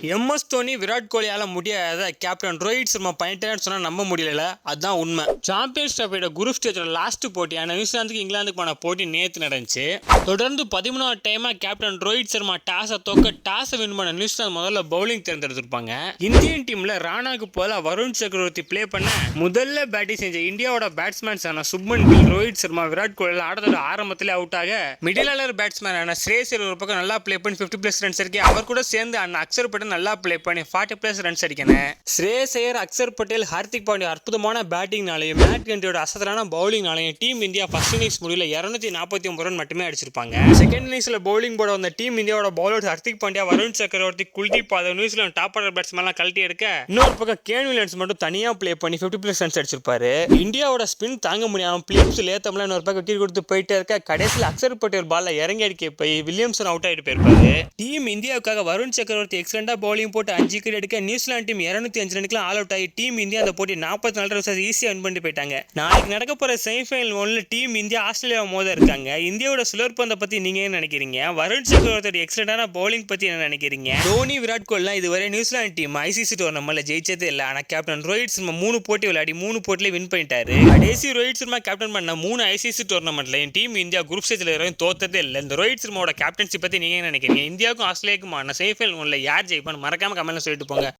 MS Dhoni Virat கோலியால முடியாத captain Rohit Sharma பண்ணிட்டேன்னு சொன்னா நம்ப முடியல. அதுதான் உண்மை. சாம்பியன்ஸ் டிராஃபியோட குரூப் ஸ்டேஜோட லாஸ்ட் போட்டியான நியூசிலாந்துக்கு இங்கிலாந்துக்கு போன போட்டி நேற்று நடந்துச்சு. தொடர்ந்து 13வது டைமா கேப்டன் ரோஹித் சர்மா டாஸை வின் பண்ண நியூசிலாந்து முதல்ல பவுலிங் தேர்ந்தெடுத்திருப்பாங்க. இந்தியன் டீம்ல ராணாக்கு போல வருண் சக்கரவர்த்தி பிளே பண்ண முதல்ல பேட்டிங் செஞ்ச இந்தியாவோட பேட்ஸ்மேன்ஸான சுப்மன் கில், ரோஹித் சர்மா, விராட் கோலி ஆட்டத்தோட ஆரம்பத்திலே அவுட் ஆக மிடில் ஆர்டர் பேட்ஸ்மேனான ஸ்ரேயஸ் ஐயர் ஒரு பக்கம் நல்லா பிளே பண்ணி 50+ ரன்ஸ் அடிக்க, அவர் கூட சேர்ந்து அக்சர் பட்டேல் நல்லா பிளே பண்ணி 40+ ரன்ஸ் அடிக்கணும். ஸ்ரேயஸ் ஐயர், அக்சர் பட்டேல், ஹார்திக் பாண்டியா அற்புதமான பேட்டிங்னாலையும் மேட் கண்டியோட அசத்தலான பவுலிங்னாலையும் டீம் இந்தியா ஃபர்ஸ்ட் இன்னிங்ஸ் முடிவில் 249 ரன் மட்டுமே அடிச்சிருப்பாங்க. செகண்ட் இன்னிங்ஸ்ல பவுலிங் போட வந்த டீம் இந்தியாவோட bowler Hardik Pandya, Varun Chakravarthy, Kuldeep Yadav, New Zealand top order பேட்ஸ்மேன்லாம் கழட்டி எடுக்க, இன்னொரு பக்கம் கேன் வில்லியம்ஸ் மட்டும் தனியா பிளே பண்ணி 50+ ரன்ஸ் அடிச்சிருப்பாரு. இந்தியாவோட ஸ்பின் தாங்க முடியாம பிலிப்ஸ் லேத்தம்ல இன்னொரு பக்கம் விக்கெட் கொடுத்து போயிட்டே இருக்க, கடைசியில் அக்சர் பட்டேல் பால்ல இறங்கி அடிக்க போய் வில்லியம்சன் அவுட் ஆயிட்டு போயிருப்பாரு. டீம் இந்தியாவுக்காக வருண் சக்கரவர்த்தி எக்ஸலண்டா பவுலிங் போட்டு 5 விக்கெட் எடுக்க, நியூசிலாந்து டீம் 205 ரனுக்கு ஆல் அவுட் ஆகி டீம் இந்தியா அந்த போட்டி 44 ரன்ஸ் ஈஸியா வின் பண்ணிட்டு போயிட்டாங்க. நாளைக்கு நடக்க போற செமிஃபைனல் ஒன்ல டீம் இந்தியா ஆஸ்திரேலியா மோத இருக்காங்க. இந்தியாவோட சுழற்பந்தை பத்தி நீங்க என்ன நினைக்கிறீங்க? வருண் சக்கரவர்த்தியோட எக்ஸலண்டான பவுலிங் பத்தி என்ன நினைக்கிறீங்க? தோனி, விராட் கோலிலாம் இதுவரை நியூசிலாந்து டீம் ICC டோர்னமெண்ட்ல ஜெயிச்சதே இல்ல. ஆனா கேப்டன் ரோஹித் சர்மா 3 போட்டி விளையாடி 3 போட்டில வின் பண்ணிட்டாரு. கடைசி ரோஹித் சர்மா கேப்டன் பண்ண 3 ICC டோர்னமெண்ட்ல டீம் இந்தியா குரூப் ஸ்டேஜ்ல தோத்ததே இல்ல. இந்த ரோஹித் சர்மாவோட கேப்டன்சி பத்தி நீங்க என்ன நினைக்கிறீங்க? இந்தியாவுக்கும் ஆஸ்திரேலியாவுக்குமான செமிஃபைனல் ஒன்ல யார் ஜெயிப்பான்னு மறக்காம கமெண்ட்ல சொல்லிட்டு போங்க.